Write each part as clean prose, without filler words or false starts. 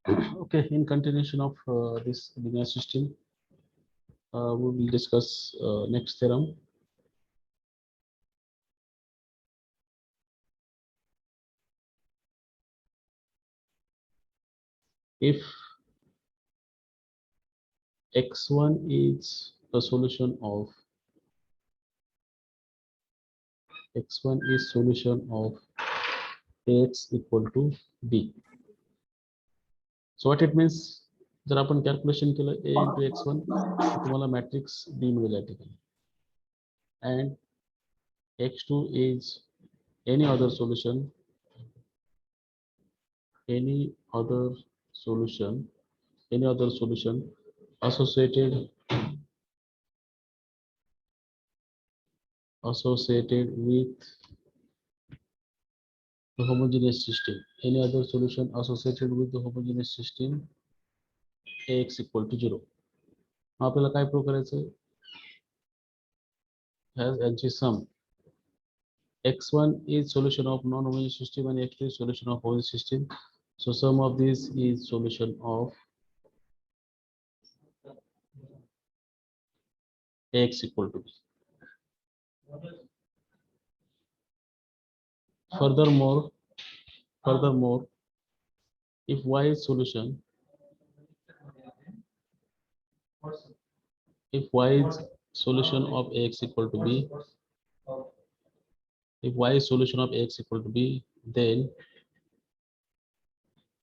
Okay, in continuation of this linear system, we will discuss next theorem. If x1 is a solution of x1 is solution of ax equal to b. So what it means, जर आपण calculation केलं a into x1 तर तुम्हाला matrix b मिळेल या ठिकाणी, and x2 is any other solution any other solution associated with the homogeneous system, any other solution associated with the homogeneous system ax equal to 0. आपल्याला काय prove करायचं, has यांची sum x1 is solution of non-homogeneous system and x2 is solution of homogeneous system. So sum of this is solution of ax equal to b. Furthermore, if y is solution, if y is solution of ax equal to b, if y is solution of ax equal to b, then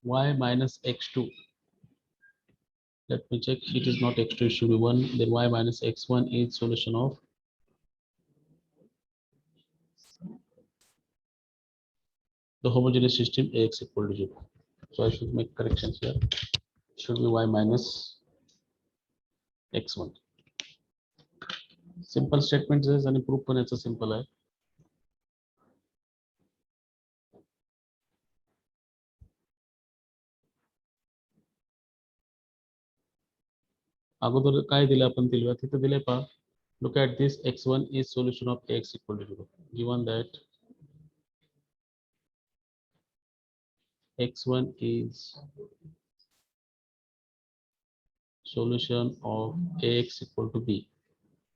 y minus x2, let me check, it is not x2, it should be 1, then y minus x1 is solution of the homogeneous system ax equal to 0. So I should make corrections here, it should be y minus x1. Simple statements is आणि proof पण याचं simple आहे. अगोदर काय दिले आपण दिले तिथे दिले पहा, look at this, x1 is solution of x equal to 0, given that x1 is solution of ax equal to b,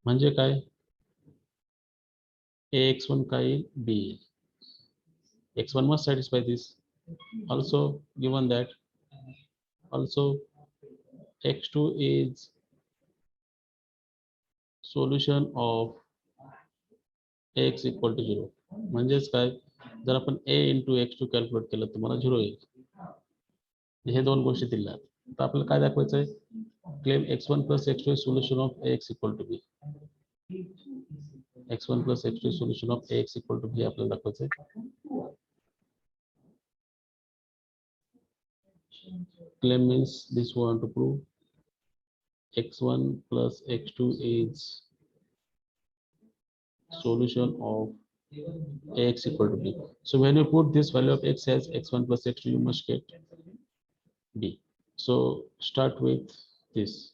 म्हणजे काय, ax1 काय येईल, b येईल. x1 must satisfy this. Also given that also x2 is solution of ax equal to 0, म्हणजेच काय, जर आपण a into x2 calculate केलं तर मला 0 येईल. हे दोन गोष्टी दिल्या, तर आपल्याला काय दाखवायचं आहे, claim x1 plus x2 is solution of ax equal to b, x1 plus x2 is solution of ax equal to b आपल्याला दाखवायचं आहे. Claim means this we want to prove x1 plus x2 is solution of ax equal to b. So when you put this value of x as x1 plus x2, you must get b. So start with this,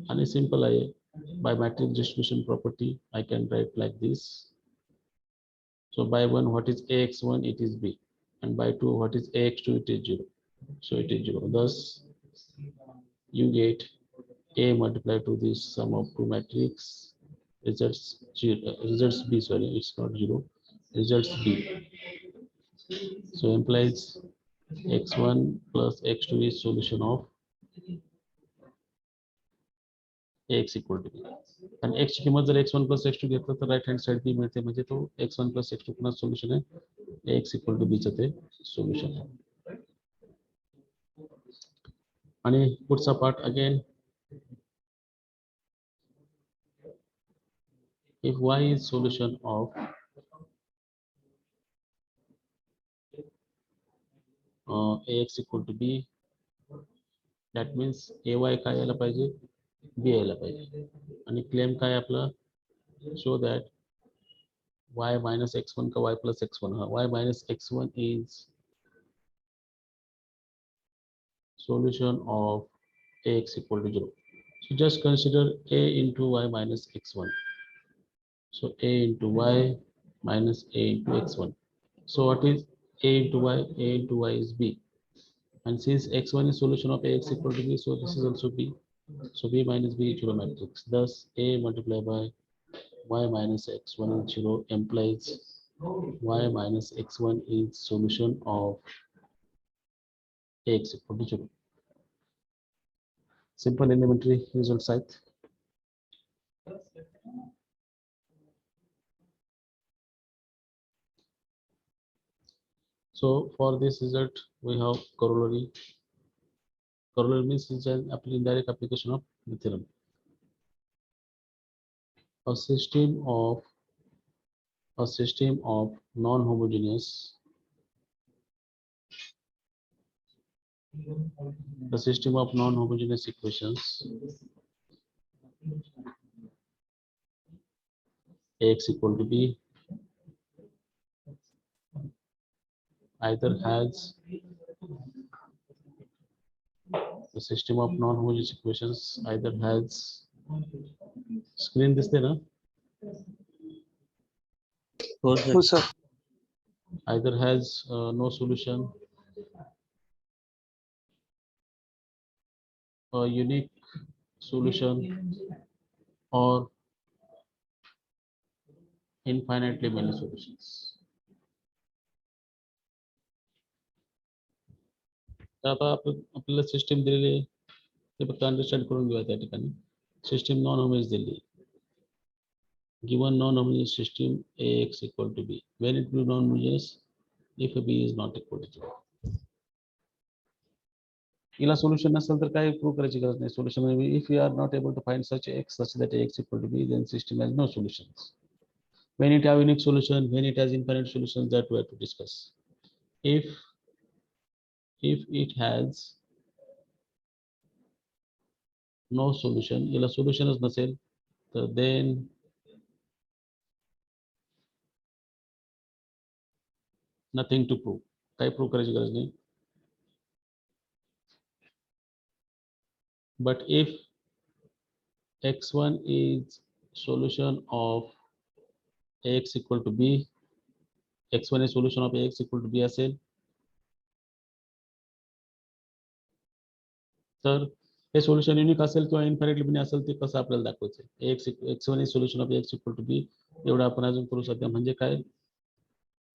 and a simple by matrix distribution property I can write like this. So by 1 what is ax1, it is b, and by 2 what is ax2, it is 0. So it is 0. Thus you get a multiplied to this sum of two matrix results 0, results b, sorry, it's not 0, results b. So implies x1 plus x2 is solution of ax equal to b, and x ची किंमत जर x1 plus x2 घेतलं तर right hand side b मिळते, म्हणजे तो x1 plus x2 पुन्हा solution आहे, ax equal to b चं ते सोल्युशन आहे. आणि पुढचा part again, if y is solution of ax equal to b, that means ay काय यायला पाहिजे, b यायला पाहिजे. आणि क्लेम काय आपला, show that y minus x1 का y plus x1, y minus x1 is solution of ax equal to 0. So just consider a into y minus x1. So a into y minus a into x1. So what is a into y? A into y is b. And since x1 is solution of ax equal to b, so this is also b. So b minus b is 0 matrix. Thus a multiplied by y minus x1 is 0 implies y minus x1 is solution of ax equal to 0. Simple elementary result site. So for this result, we have corollary. Corollary means is an indirect application of the theorem. A system of non-homogeneous equations ax equal to b either has the system of non-homogeneous equations either has screen this there, हो sir. हो sir. either has no solution, a unique solution, or infinitely many solutions. तर आता आपल्याला system दिलेली आहे ते फक्त understand करून घेऊया त्या ठिकाणी. सिस्टीम नॉन होमोजेनियस दिली. Given non-homogeneous system ax equal to b, when it will be non-homogeneous if b is not equal to 0. याला सोल्यूशन नसेल तर काय प्रूव्ह करायची गरज नाही. सोल्यूशन म्हणजे if you are not able to find such x such that ax equal to b, then system has no solutions. When it have unique solution, when it has infinite solutions, that we have to discuss. If it has no solution, याला सोल्युशनच नसेल तर then nothing to prove. काय prove करायची गरज नाही. But if x1 is solution of ax equal to b, x1 is solution of ax equal to b असेल तर हे solution unique असेल किंवा इन्फायनाइटली मनी असेल ते कसं आपल्याला दाखवायचं. x1 is solution of ax equal to b एवढं आपण अजून करू शकतो. म्हणजे काय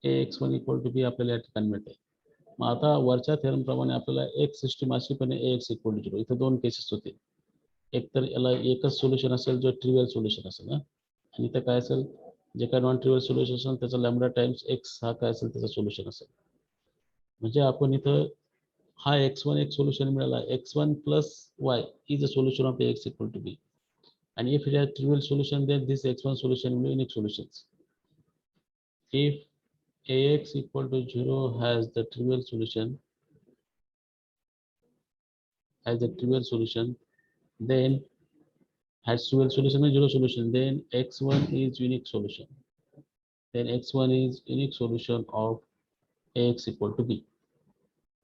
ax1 equal to b आपल्याला या ठिकाणी मिळते. मग आता वरच्या थेरम प्रमाणे आपल्याला एक सिस्टीम अशी पण ax equal to 0. इथे दोन केसेस होते. एक तर याला एकच सोल्युशन असेल जो ट्रिवियल सोल्युशन असेल ना, आणि इथं काय असेल जे काय नॉन ट्रिवियल सोल्युशन असेल त्याचा लॅम्बडा टाइम्स एक्स हा काय असेल त्याचा सोल्युशन असेल. म्हणजे आपण इथं हा x1 एक सोल्युशन मिळाला. x1 plus y is a solution of ax equal to b, and if it has trivial solution then this x1 solution will be unique solutions. If ax equal to 0 has the trivial solution, then has trivial solution and zero solution, then x1 is unique solution. Then x1 is unique solution of ax equal to b.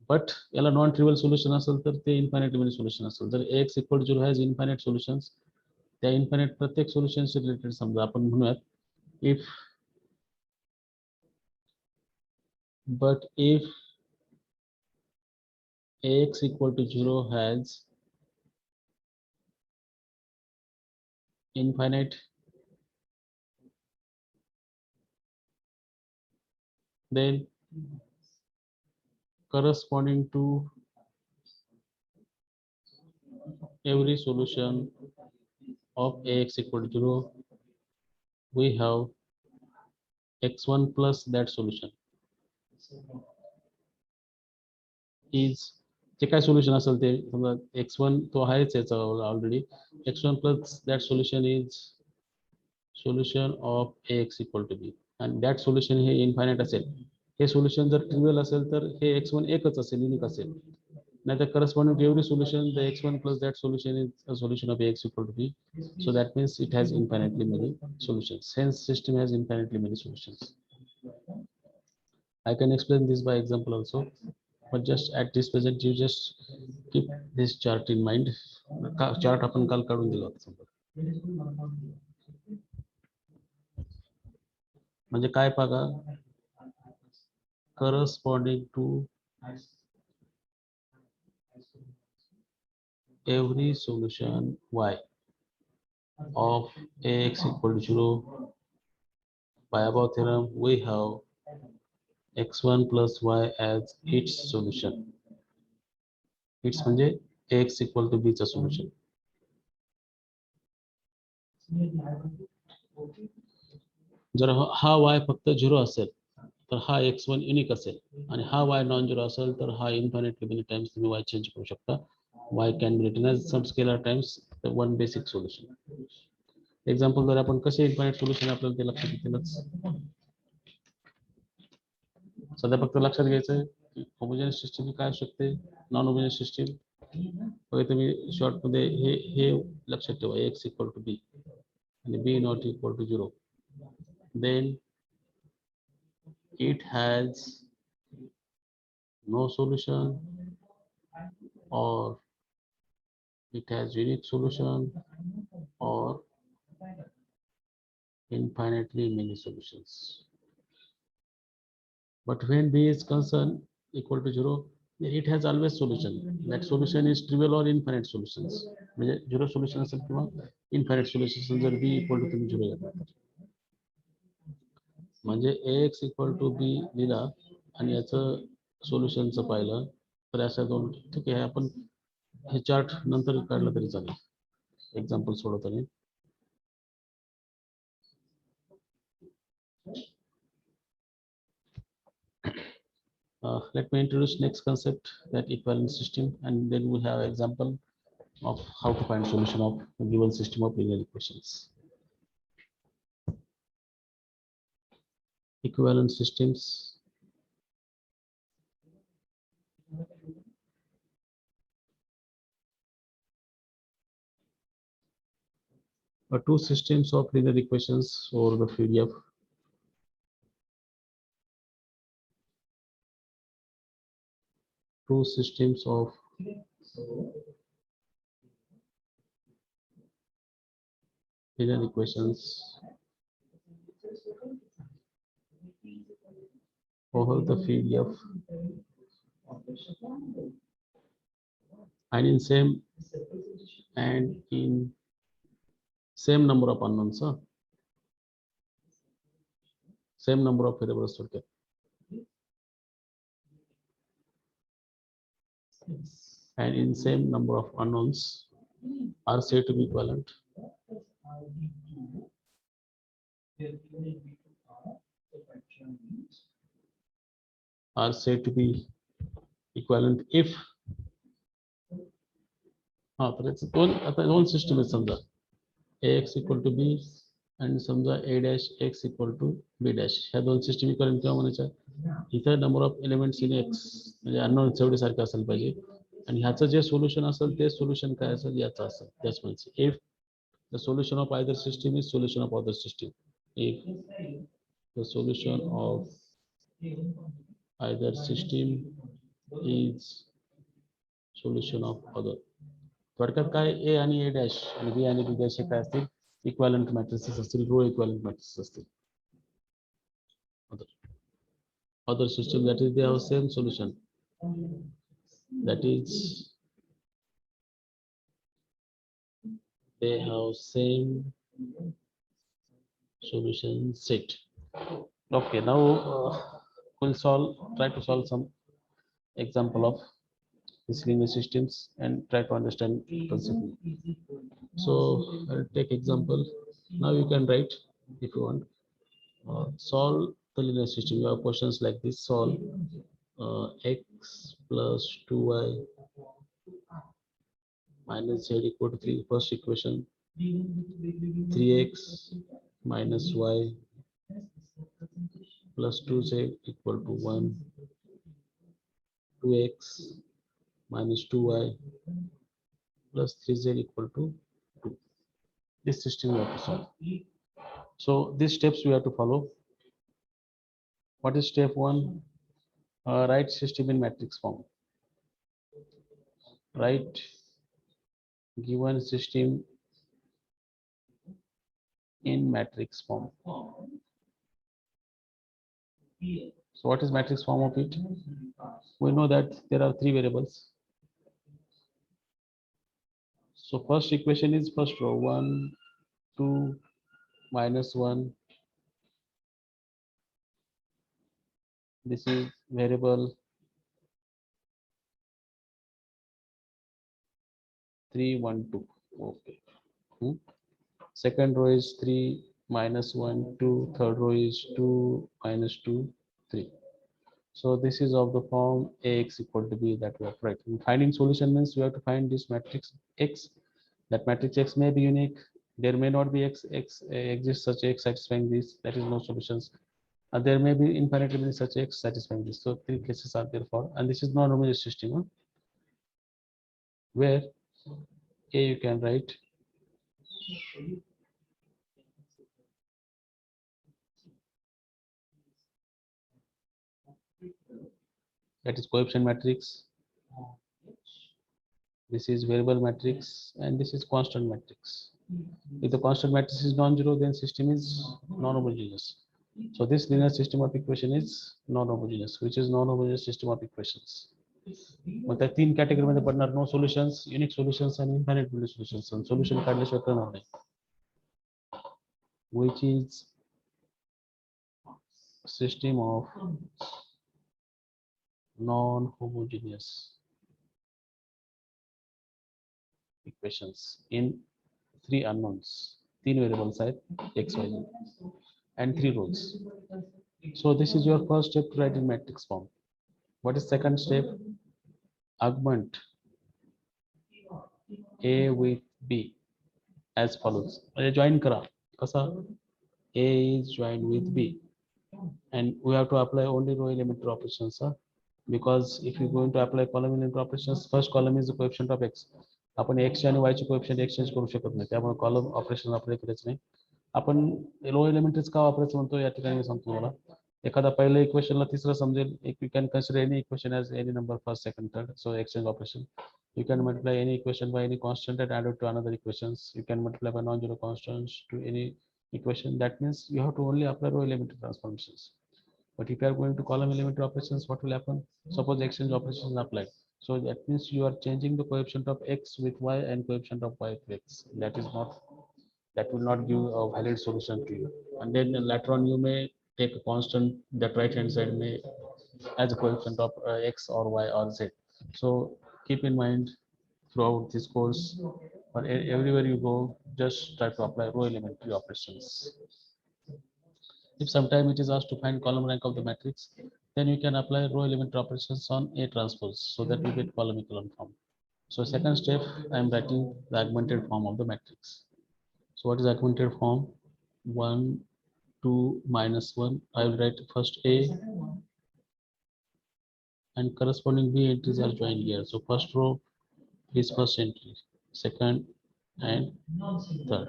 But याला non trivial solution असेल तर ते infinite money solution असेल. जर ax equal to 0 has infinite solutions, त्या infinite प्रत्येक सोल्युशनशी related समजा आपण म्हणूयात if ax equal to 0 has infinite, then corresponding to every solution of ax equal to 0 we have x1 plus that solution is जे काय solution असेल ते समजा x1 तो आहेच याचा already. x1 plus that solution is solution of ax equal to b, and that solution hey infinite असेल. हे solution जर trivial असेल तर हे x1 एकच असेल, युनिक असेल. नाहीतर corresponding to every solution the x1 plus that solution is a solution of ax equal to b, so that means it has infinitely many solutions. Hence system has infinitely many solutions. I can explain this by example also, but just at this present you just keep this chart in mind. Chart आपण काल काढून दिला होता समजा. म्हणजे काय बघा, corresponding to every solution y of ax equal to 0 by above theorem we have x1 plus y as its solution. Its म्हणजे ax equal to b चा solution. जर हा y फक्त 0 असेल तर हा x1 युनिक असेल आणि हा y नॉन झिरो असेल तर हा इन्फायनाइटली मेनी टाइम्स तुम्ही y चेंज करू शकता. y can be written as some scalar times the one basic solution. Example जर आपण कसे इन्फायनाइट सोल्युशन आपल्याला ते लक्षात येतीलच. सध्या फक्त लक्षात घ्यायचं होमोजेनियस सिस्टीम काय असू शकते, नॉन होमोजेनियस सिस्टीम. तुम्ही शॉर्ट मध्ये हे लक्षात ठेवा, x equal to b and b not equal to 0, then it has no solution or it has unique solution or infinitely many solutions. But when b is concerned equal to 0, it has always solution. That solution is trivial or infinite solutions. म्हणजे 0 solution असेल किंवा infinite solution जर b equal to तुम्ही 0 घेतला म्हणजे ax equal to b लिहिला आणि याचं सोल्युशनचं पाहिलं तर अशा दोन, ठीक आहे, आपण हे चार्ट नंतर काढलं तरी चालेल एक्झाम्पल सोडवताना. Let me introduce next concept, that equivalent system, and then we have example of how to find solution of a given system of linear equations. Equivalent systems. Two systems of linear equations over the field of two systems of linear equations over the field of and in same number of unknowns, same number of variables. Okay. And in same number of unknowns are said to be equivalent. Are said to be equivalent if तर दोन system आहे समजा ax equal to b आणि समजा a dash x equal to b dash, ह्या दोन system equivalent किंवा म्हणायच्या इथं number of elements in x म्हणजे अननोन एवढे सारखे असायला पाहिजे आणि ह्याचं जे सोल्युशन असेल ते सोल्युशन काय असेल याचं असेल. त्याच म्हणजे if the solution of either system is solution of other system, if the solution of either system is solution of other. थोडक्यात काय a आणि a dash आणि b आणि b dash हे काय असतील, इक्विव्हॅलेंट मॅट्रिसेस असतील, रो इक्विव्हॅलेंट मॅट्रिसेस असतील. other system, that is they have same solution, that is they have same solution set. Okay, now we'll try to solve some example of these linear systems and try to understand concept. So I'll take example. Now you can write if you want. Solve the linear system. You have questions like this: solve x plus 2y minus z equal to 3. First equation, 3x minus y plus 2z equal to 1, 2x minus 2y plus 3z equal to 2. This system we have to solve. So these steps we have to follow. What is step 1? Write system in matrix form. Write given system in matrix form. So what is matrix form of it? We know that there are three variables. So first equation is first row 1, 2, -1. This is variable 3, 1, 2. Okay. Second row is 3, -1, 2. Third row is 2, -2, 3. So this is of the form Ax equal to B that we have right. Finding solution means we have to find this matrix X. That matrix X may be unique. There may not be X exists such X satisfying this. That is no solutions. And there may be infinitely many such X satisfying this. So three cases are there for, and this is non-homogeneous system, where A you can write that is coefficient matrix. This is variable matrix, and this is constant matrix. If the constant matrix is non-zero, then system is non-homogeneous. So this linear system of equation is non-homogeneous, which is non-homogeneous system of equations. मतलब तीन category में पढ़ना, no solutions, unique solutions and infinite value solutions. Solution काढल्याशिवाय करणार नाही. Which is system of non-homogeneous equations in three unknowns, three variables are x, y, z, and three rows. So this is your first step to write in matrix form. What is second step? Augment A with B as follows. Join करा कसा? A is joined with B, and we have to apply only row elementary operations, because if you're going to apply column elementary operations, first column is the coefficient of x. आपण x आणि y चे coefficient exchange करू शकत नाही, त्यामुळे column operation apply करायचं नाही. आपण रो एलिमेंट्रीज का वापरायचं म्हणतो या ठिकाणी मी सांगतो तुम्हाला. एखादा पहिल्या इक्वेशनला तिसरं समजेल. If you can consider any equation as any number first, second, third, so exchange operation. You can multiply any equation by any constant and add it to another equations. You can multiply by non-zero constants to any equation. That means you have to only apply row elementary transformations. But if you are going to column elementary operations, what will happen? Suppose exchange operations are applied. So that means you are changing the coefficient of x with y and coefficient of y with x. That will not give a valid solution to you. And then later on you may take a constant that right hand side may as a coefficient of x or y or z. So keep in mind throughout this course, or everywhere you go, just try to apply row elementary operations. If sometime it is asked to find column rank of the matrix, then you can apply row elementary operations on A transpose, so that you get column echelon form. So second step, I am writing the augmented form of the matrix. So what is augmented form? 1, 2, -1. I will write first A, and corresponding B entries are joined here. So first row is first entry, second and third.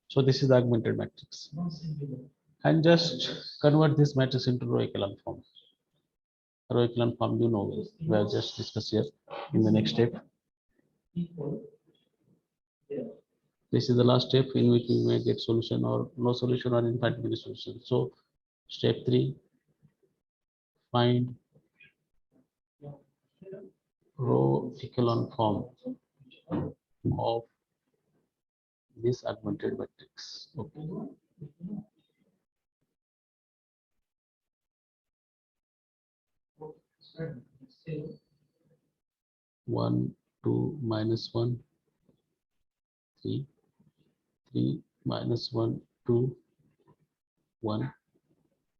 So this is the augmented matrix. And just convert this matrix into row echelon form. Row echelon form, you know, we have just discussed here in the next step. This is the last step in which we may get solution or no solution or infinite solution. So step 3, find row echelon form of this augmented matrix. Okay. One, 2, -1, 3, 3, -1, 2, 1,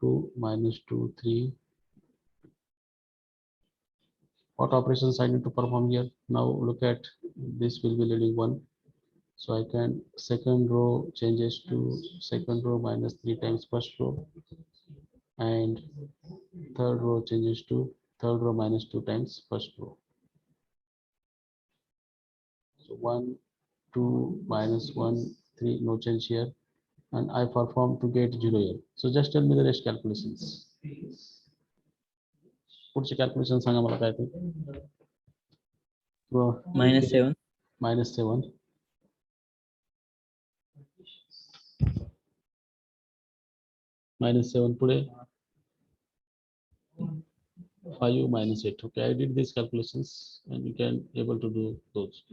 2, -2, 3. What operations I need to perform here? Now look at this will be leading 1. So I can second row changes to second row -3 times first row, and third row changes to third row -2 times first row. So 1, 2, -1, 3, no change here, and I perform to get 0 here. So just tell me the rest calculations. पुढचे calculation सांगा मला काय ते. -7. -7. -7 पुढे 5 minus 8. Okay, I did these calculations and you can able to do those.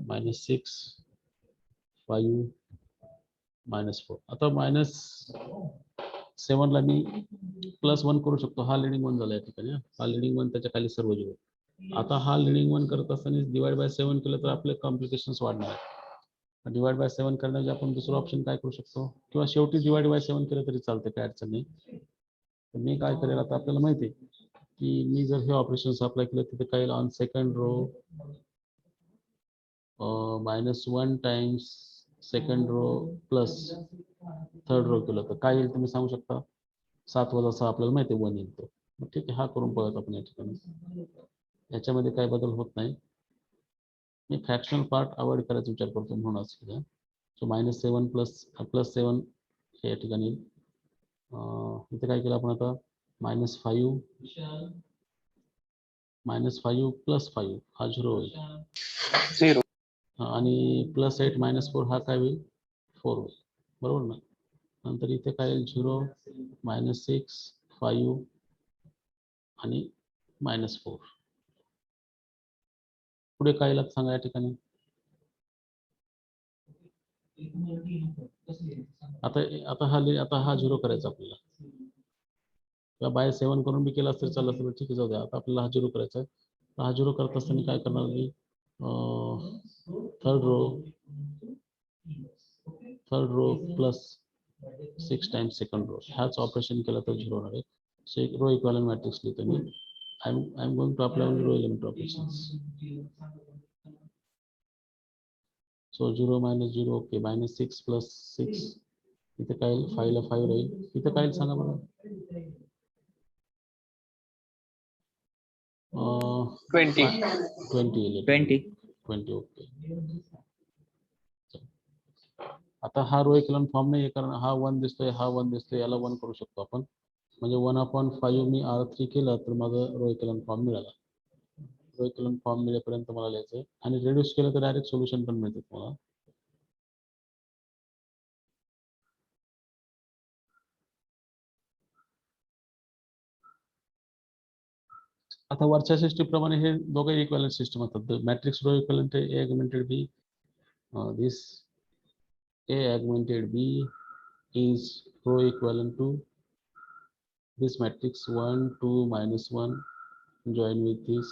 Minus 6, 5, minus 4. आता minus 7 ला मी +1 करू शकतो. हा leading 1 झाला या ठिकाणी. हा लीडिंग 1 त्याच्या खाली सर्व झिरो. आता हा लीडिंग 1 करत असताना डिवाइड बाय 7 केलं तर आपले कॉम्प्लिकेशन्स वाढणार आहे. डिवाइड बाय 7 करण्याचे आपण दुसरं ऑप्शन काय करू शकतो, किंवा शेवटी डिवाइड बाय 7 केलं तरी चालतं, काय अडचण नाही. तर मी काय करेल, आता आपल्याला माहिती आहे की मी जर हे ऑपरेशन्स अप्लाय केलं तिथे काय on second row -1 times second row plus third row केलं तर काय येईल तुम्ही सांगू शकता? 7 वजा 6 आपल्याला माहिती आहे 1 येईल तो. मग ठीक आहे, हा करून बघत आपण या ठिकाणी. याच्यामध्ये काय बदल होत नाही. मी फ्रॅक्शनल पार्ट अवॉइड करायचा विचार करतो म्हणूनच. सो -7 +7 हे या ठिकाणी इथे काय केलं आपण आता -5 +5 हा 0 होईल. 0. आणि +8 -4 हा काय होईल? 4 होईल. बरोबर ना. नंतर इथे काय येईल? 0 -6 5 आणि -4. पुढे काय येईल सांगा या ठिकाणी. आता हा 0 करायचा आपल्याला, किंवा बाय 7 करून बी केला तर चाललं तर ठीक आहे, जाऊ द्या. आता आपल्याला हा 0 करायचा आहे. हा 0 करत असताना काय करणार मी, third row +6 times second row ह्याच ऑपरेशन केलं तर 0 होणार आहे. सो एक रो इक्विव्हॅलेंट मॅट्रिक्स लिहितो मी. I am going to apply only row element operations. So 0 - 0 okay. -6 + 6 इथे काय येईल? 5 ला 5 राहील. इथे काय येईल सांगा मला. 20 ओके. आता हा रो इक्विव्हॅलेंट फॉर्म नाही आहे, कारण हा 1 दिसतोय, हा 1 दिसतोय, याला 1 करू शकतो आपण. म्हणजे 1/5 मी R3 केलं तर माझं रो इक्विव्हॅलेंट फॉर्म मिळाला. रो इक्विव्हॅलेंट फॉर्म मिळेपर्यंत मला लिहायचं, आणि रिड्यूस केलं तर डायरेक्ट सोल्युशन पण मिळते तुम्हाला. आता वरच्या सिस्टीम प्रमाणे हे दोघे इक्विव्हॅलेंट सिस्टम असतात. Matrix row equivalent A augmented B. This A augmented B is row equivalent to this matrix 1 2 -1 join with this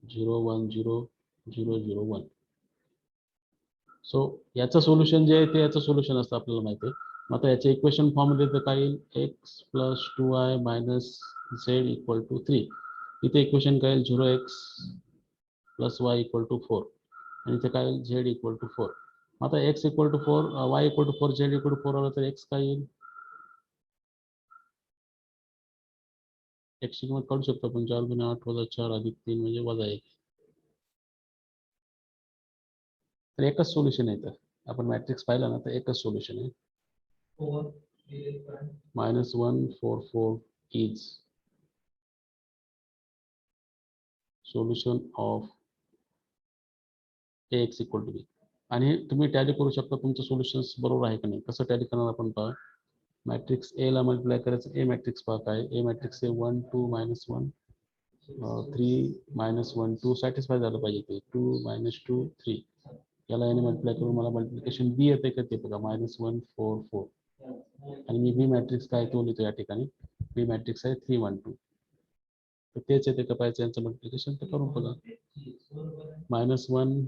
0 1 0 0 0 1. सो याचं सोल्युशन जे आहे ते याचं सोल्युशन असतं, आपल्याला माहिती आहे. आता याचे इक्वेशन फॉर्म मध्ये तर काय येईल? x + 2i - z = 3. इथे इक्वेशन काय येईल? 0x + y = 4. आणि इथे काय येईल? z = 4. आता x = 4, y = 4, z = 4 आलं तर x काय येईल? x ची किंमत काढू शकतो आपण. 4 × 8 + 4 + 3 म्हणजे -1. तर एकच सोल्युशन आहे. तर आपण मॅट्रिक्स पाहिला ना, तर एकच सोल्युशन आहे. -1 4 4 is solution of Ax = B. आणि तुम्ही टॅली करू शकता तुमचं सोल्युशन्स बरोबर आहे का नाही. कसं टॅली करणार आपण पहा. मॅट्रिक्स ए ला मल्टिप्लाय करायचं. ए मॅट्रिक्स पहा काय. ए मॅट्रिक्स आहे 1 2 -1 3 -1 2 सॅटिस्फाय झालं पाहिजे ते. 2 -2 3 याला याने मल्टिप्लाय करून मला मल्टिप्लिकेशन बी येते का ते बघा. -1 4 4. आणि मी बी मॅट्रिक्स काय तो लिहितो या ठिकाणी. बी मॅट्रिक्स आहे 3 1 2. तर तेच येते का पाहिजे यांचं मल्टिप्लिकेशन तर करून बघा. -1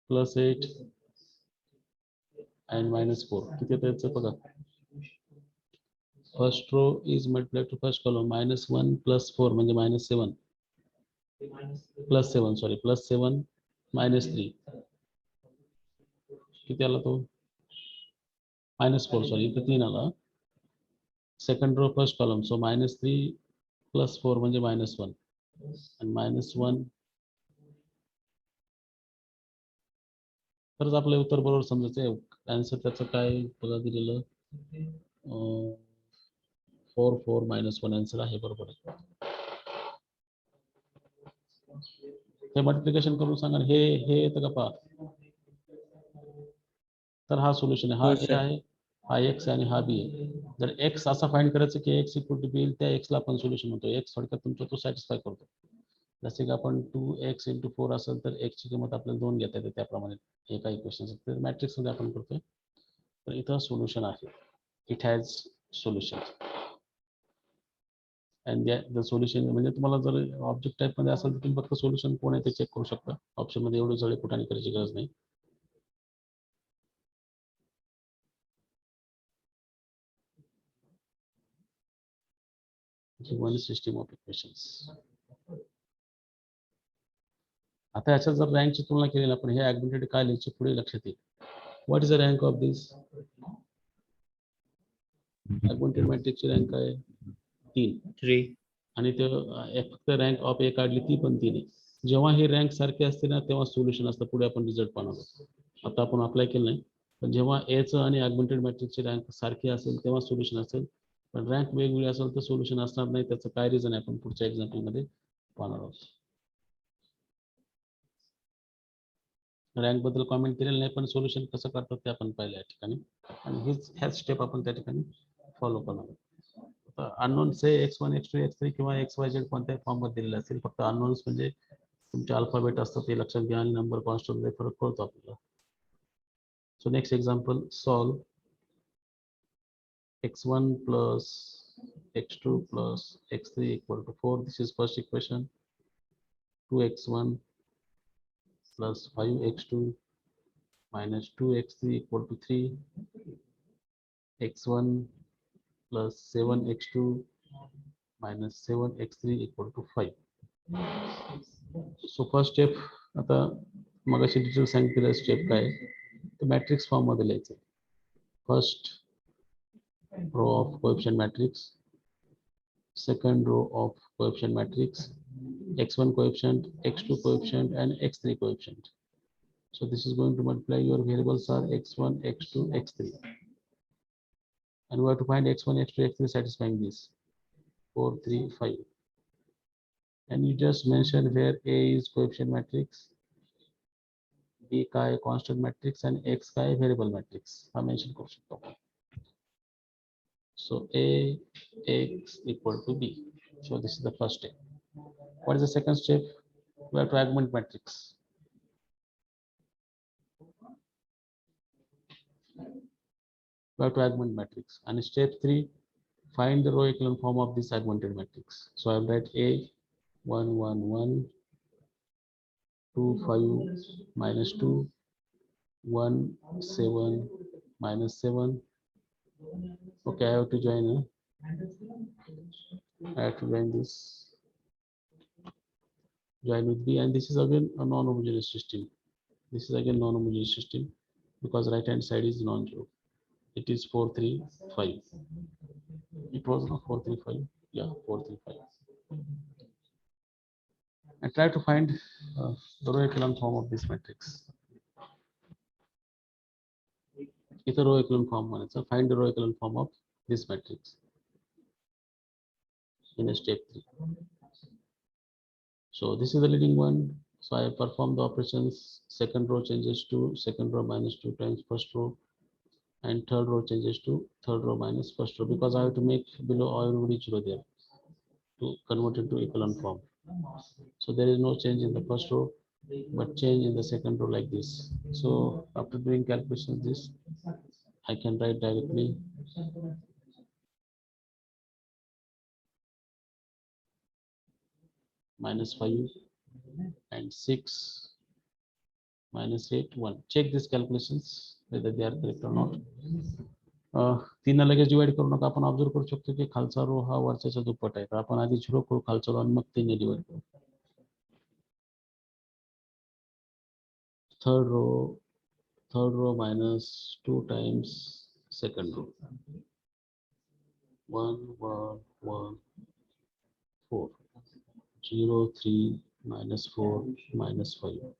+ 8 and -4 किती येतं याचं बघा. First row is multiply to first column. -1 + 4 म्हणजे -7 +7 सॉरी +7 -3 किती आला तो? -4 सॉरी इथे 3 आला. Second row first column. So -3 + 4 म्हणजे -1 आणि -1. तरच आपलं उत्तर बरोबर समजायचं. आन्सर त्याचं काय बघा दिलेलं. 4 4 -1 आन्सर आहे, बरोबर आहे. हे मल्टिप्लिकेशन करून सांगा. हे येतं का पहा. तर हा सोल्युशन आहे. हा हो ए सर. आहे, हा एक्स आणि हा बी आहे. जर एक्स असा फाइंड करायचं की एक्स इक्वल टू बी येईल, त्या एक्सला आपण सोल्युशन म्हणतो. एक्स थोडक्यात तुमचा तो सॅटिस्फाय करतो. जसे की आपण 2x × 4 असेल तर x ची किंमत आपल्याला 2 घेता येते, त्याप्रमाणे एका इक्वेशन मॅट्रिक्स मध्ये आपण करतोय. तर इथं सोल्युशन आहे. It has solution. And the solution म्हणजे तुम्हाला जर ऑब्जेक्ट टाईप मध्ये असेल तर तुम्ही फक्त सोल्युशन कोण आहे ते चेक करू शकता. ऑप्शन मध्ये एवढं जळे कुठाने करायची गरज नाही. One system of equations. आता याच्यात जर रँकची तुलना केली आपण, हे ॲग्मेंटेड काय लिहायचे पुढे लक्षात येईल. What is the rank of this? Augmented मॅट्रिक्सची रँक आहे 3 आणि ते फक्त रँक ऑफ ए काढली ती पण 3 आहे. जेव्हा हे रँक सारखे असते ना तेव्हा सोल्युशन असतं. पुढे आपण रिझल्ट पाहणार आहोत. आता आपण अप्लाय केलं नाही, पण जेव्हा एचं आणि ॲग्मेंटेड मॅट्रिक्सची रँक सारखी असेल तेव्हा सोल्युशन असेल. पण रँक वेगवेगळी असेल तर सोल्युशन असणार नाही. त्याचं काय रिझन आहे आपण पुढच्या एक्झाम्पलमध्ये पाहणार आहोत. रँक बद्दल कॉमेंट केलेलं नाही, पण सोल्युशन कसं करतात ते आपण पाहिलं या ठिकाणी. आणि ह्याच स्टेप आपण त्या ठिकाणी फॉलो करणार आहोत. अननोन्स x1 x2 x3 किंवा XYZ कोणत्याही फॉर्म मध्ये दिलेले असतील. फक्त अननोन्स म्हणजे तुमचे अल्फाबेट असतात ते लक्षात घ्या आणि नंबर कॉन्स्टंट मध्ये फरक कळतो आपल्याला. So next example, solve x1 plus x2 plus x3 equal to 4. This is first equation. 2x1 plus 5x2 minus 2x3 equal to 3. x1 plus 7x2 minus 7x3 equal to 5. So first step, आता मगाशी detail सांगितलेलं step काय तर matrix form मध्ये लिहायचं. First row of coefficient matrix, second row of coefficient matrix, x1 coefficient, x2 coefficient and x3 coefficient. So this is going to multiply. Your variables are x1, x2, x3, and we have to find x1, x2, x3 satisfying this 4, 3, 5. And you just mention where A is coefficient matrix, B का है constant matrix and X का है variable matrix. हा mention करू शकतो. So A X equal to B. So this is the first step. What is the second step? We have to augment matrix. We have to augment matrix. And step 3, find the row echelon form of this augmented matrix. So I will write A 1 1 1 2 5 minus 2 1 7 minus 7. Okay, I have to join. I have to join this. Join with B, and this is again a non-homogeneous system. This is again non-homogeneous system because right hand side is non-zero. It is 4 3 5. It was not 4 3 5. Yeah, 4 3 5. And try to find the row echelon form of this matrix. It's a row echelon form one. So find the row echelon form of this matrix in a step 3. So this is the leading one. So I perform the operations. Second row changes to second row minus 2 times first row, and third row changes to third row minus first row because I have to make below every zero there to convert it to echelon form. So there is no change in the first row, but change in the second row like this. So after doing calculations, this I can write directly minus 5 and 6 minus 8 1. Check these calculations whether they are correct or not. 3 लगेच divide करू नका. आपण observe करू शकतो की खालचा रो हा वरच्याच्या दुप्पट आहे. तर आपण आधी 0 करू खालचा रो आणि मग 3 ने डिवाइड करू. third row minus 2 times second row. 1 1 1 4 0 3 minus 4 minus 5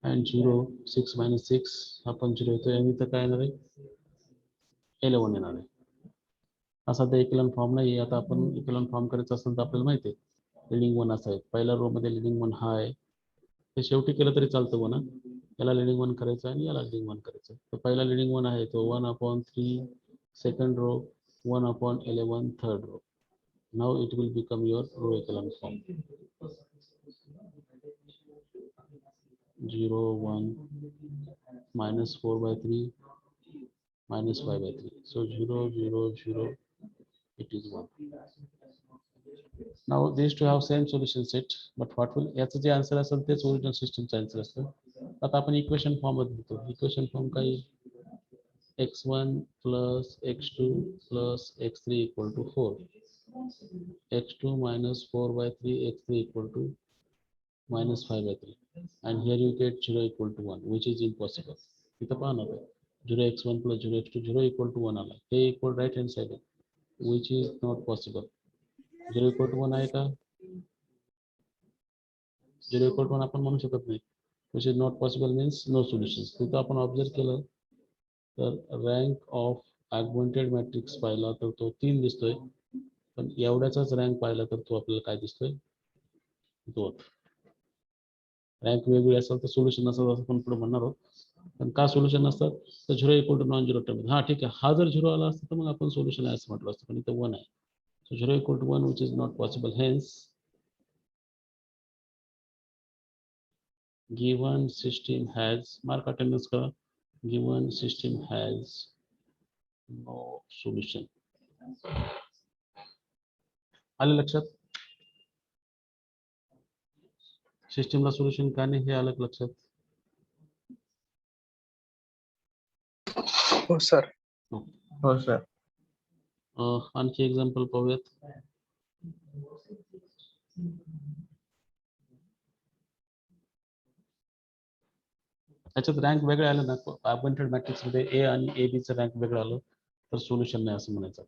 and 0 6 minus 6 आपण 0 येतो आणि इथं काय येणार आहे 11 येणार आहे. असा ते इक्विलॅन फॉर्म नाही. आता आपण इक्विलॅन फॉर्म करायचं असेल तर आपल्याला माहिती आहे लिडिंग वन असा आहे. पहिल्या रो मध्ये लिडिंग वन हा आहे. ते शेवटी केलं तरी चालतं वन. याला लिडिंग वन करायचं आणि याला लिडिंग वन करायचं. तर पहिला लिडिंग वन आहे तो 1/3 second row, 1/11 third row. Now it will become your row echelon form. 0 1 -4/3 -5/3. So 0 0 0, it is 1. Now these two have same solution set, but what will याचं जे answer असेल तेच ओरिजिनल सिस्टमचं आन्सर असतं. आता आपण इक्वेशन फॉर्म मध्ये देतो. इक्वेशन फॉर्म काय, x1 plus x2 plus x3 equal to 4. x2 minus 4/3 x3 equal to minus 5/3, and here you get 0 equal to 1, which is impossible. इथं पहा ना, 0x1 plus 0x2 0 equal to 1 आला, हे equal right hand side, which is not possible. 0 equal to 1 आहे का? 0 equal to 1 आपण म्हणू शकत नाही, which is not possible means no solutions. तिथं आपण ऑब्झर्व केलं तर रँक ऑफ ऑगमेंटेड मॅट्रिक्स पाहिला तर तो 3 दिसतोय, पण एवढ्याचाच रँक पाहिला तर तो आपल्याला काय दिसतोय, 2. रँक वेगळी असेल तर सोल्युशन नसतं असं पण पुढे म्हणणार आहोत. पण का सोल्युशन नसतात तर 0 equal to non zero term. हा ठीक आहे, हा जर 0 आला असता तर मग आपण सोल्युशन आहे असं म्हटलं असतं, पण इथं 1 आहे. So 0 equal to 1 which is not possible. Hence given system has, mark attendance करा, given system has no solution. आलं लक्षात? सिस्टमला सोल्युशन का नाही हे आलं लक्षात? हो सर. हो सर. आणखी एक्झाम्पल पाहूयात. त्याच्यात रँक वेगळे आलं ना, ऑगमेंटेड मॅट्रिक्स मध्ये ए आणि ए बी चं रँक वेगळं आलं तर सोल्युशन नाही असं म्हणायचं.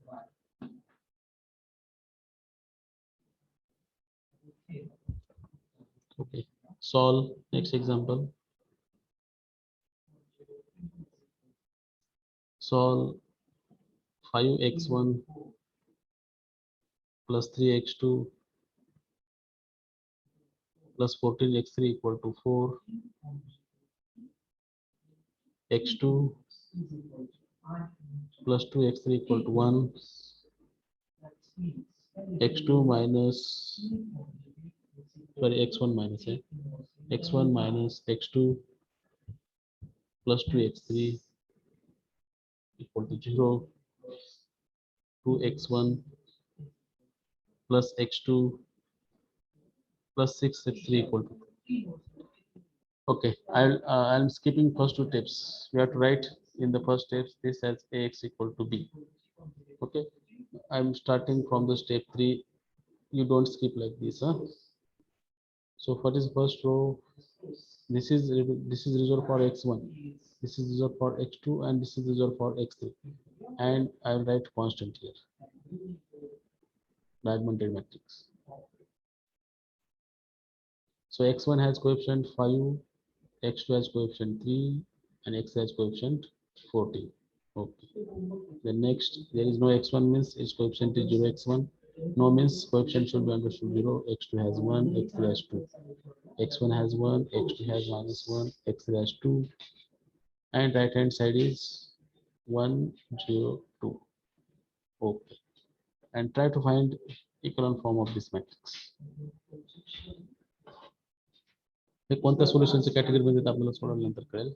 Okay, solve next example. Solve 5x1 plus 3x2 plus 14x3 equal to 4. x2 plus 2x3 equal to 1. x2 minus, sorry, x1 minus है, x1 minus x2 plus 2x3 equal to 0. 2x1 plus x2 plus 6x3 equal to 2. Okay, I'm skipping first two steps. We have to write in the first steps this as ax equal to b. Okay, I'm starting from the step 3. You don't skip like this, huh? So what is first row? This is result for x1, this is result for x2, and this is result for x3, and I will write constant here, diagonal matrix. So x1 has coefficient 5, x2 has coefficient 3, and x has coefficient 14. Okay. The next, there is no x1 means its coefficient is 0, x1. No means coefficient should be understood 0. x2 has 1, x3 has 2. x1 has 1, x2 has -1, x3 has 2. And right hand side is 1, 0, 2. Okay. And try to find echelon form of this matrix. हे कोणत्या सोल्युशनच्या कॅटेगरीमध्ये आपल्याला सोडवल्यानंतर कळेल.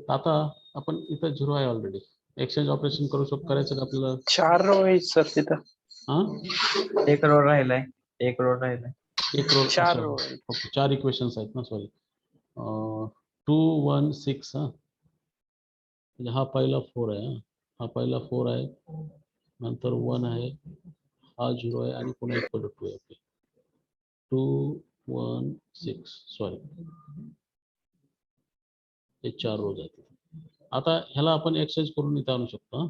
आता आपण इथं 0 आहे already, exchange operation करू शकतो, करायचं आपल्याला 4 रो आहे सर तिथं. हां, एक रो राहिलाय, एक रो राहिलाय, एक रो 4 रो. ओके, 4 इक्वेशन्स आहेत ना, सॉरी. 2 1 6, हा म्हणजे हा पहिला 4 आहे, हा पहिला 4 आहे, नंतर 1 आहे, हा 0 आहे आणि पुन्हा इक्वल टू 2 आहे. ओके, 2 1 6, सॉरी, हे 4 रोज आहेत. आता ह्याला आपण एक्सचेंज करून इथं आणू शकतो.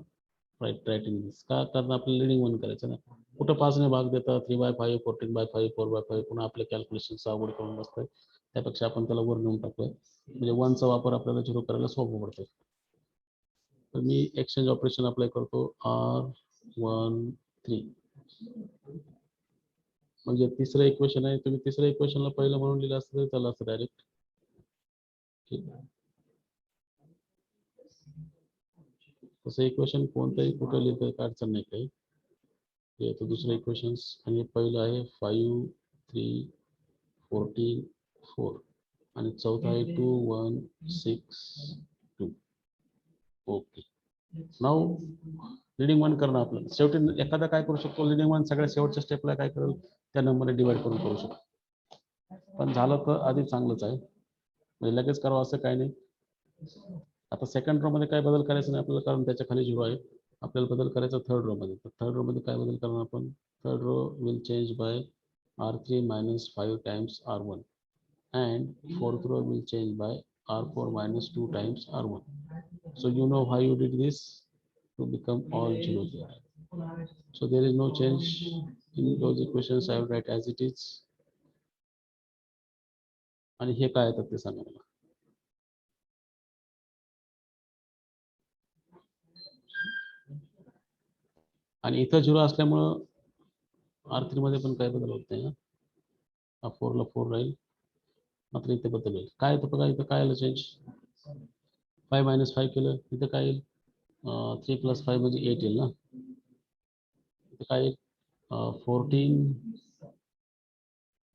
रायटिंग दिस का, कारण आपल्याला लिडिंग वन करायचं ना, कुठं 5 ने भाग देतात, 3/5 14/5 4/5, पुन्हा आपले कॅल्क्युलेशन अवघड करून बसतात. त्यापेक्षा आपण त्याला वर नेऊन टाकूया, म्हणजे 1 चा वापर आपल्याला 0 करायला सोपं पडतं. तर मी एक्सचेंज ऑपरेशन अप्लाय करतो, R13. म्हणजे तिसरं इक्वेशन आहे, तुम्ही तिसऱ्या इक्वेशनला पहिलं म्हणून लिहिलं असतं तरी त्याला असं डायरेक्ट. ठीक आहे. तसं इक्वेशन कोणतंही कुठं लिहितं काय अडचण नाही काही. हे आता दुसरं इक्वेशन्स आणि पहिलं आहे 5 3 14 4 आणि चौथा आहे 2 1 6 2. ओके. नाव लिडिंग वन करणं आपलं शेवटी एखादा काय करू शकतो, लिडिंग वन सगळ्या शेवटच्या स्टेपला काय करेल त्या नंबरने डिवाइड करून करू शकतो. पण झालं तर आधी चांगलंच आहे, म्हणजे लगेच करावं असं काही नाही. आता सेकंड रो मध्ये काय बदल करायचं नाही आपल्याला, कारण त्याच्या खाली 0 आहे. आपल्याला बदल करायचा थर्ड रो मध्ये. तर थर्ड रो मध्ये काय बदल करणार आपण, third row will change by R3 minus 5 times R1 and fourth row will change by R4 minus 2 times R1. So you know why you did this, to become all 0 here. So there is no change in those equations. I will write as it is. आणि हे काय येतात ते सांगा मला. आणि इथं 0 असल्यामुळं R3 मध्ये पण काय बदल होत नाही. 4 ला 4 राहील, मात्र इथे बदल होईल. काय येतं बघा, इथं काय आलं चेंज, 5 minus 5 केलं, इथं काय येईल 3 plus 5 म्हणजे 8 येईल ना. इथं काय येईल 14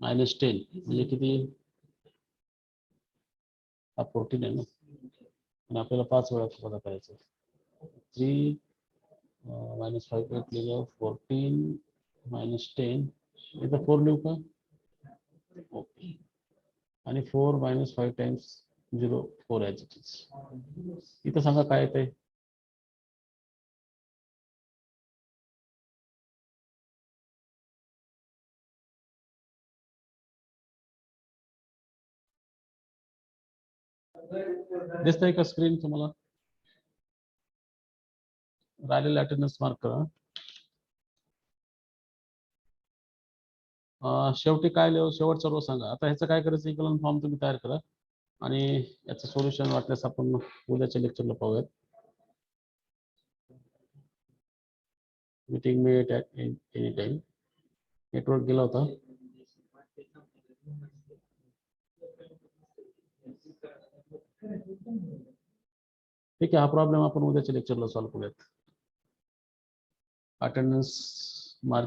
minus 10 म्हणजे किती येईल, हा 14 आहे ना, आणि आपल्याला 5 वेळा बघा करायचं. 3 minus 5 केलं 14 minus 10, इथं 4 लिहू का, ओके. आणि 4 minus 5 times 0 4 as it is. इथं सांगा काय येतंय, दिसतंय का स्क्रीन तुम्हाला, राहिलेले अटेंडन्स मार्क करा. शेवटी काय लिहू, शेवटचा रो सांगा. आता ह्याचं काय करायचं, इक्वलन फॉर्म तुम्ही तयार करा आणि याचं सोल्युशन वाटल्यास आपण उद्याच्या लेक्चरला पाहूयात. Meeting may at any time. Network गेला होता. ठीक आहे, हा प्रॉब्लेम आपण उद्याच्या लेक्चरला सॉल्व्ह करूयात. Attendance mark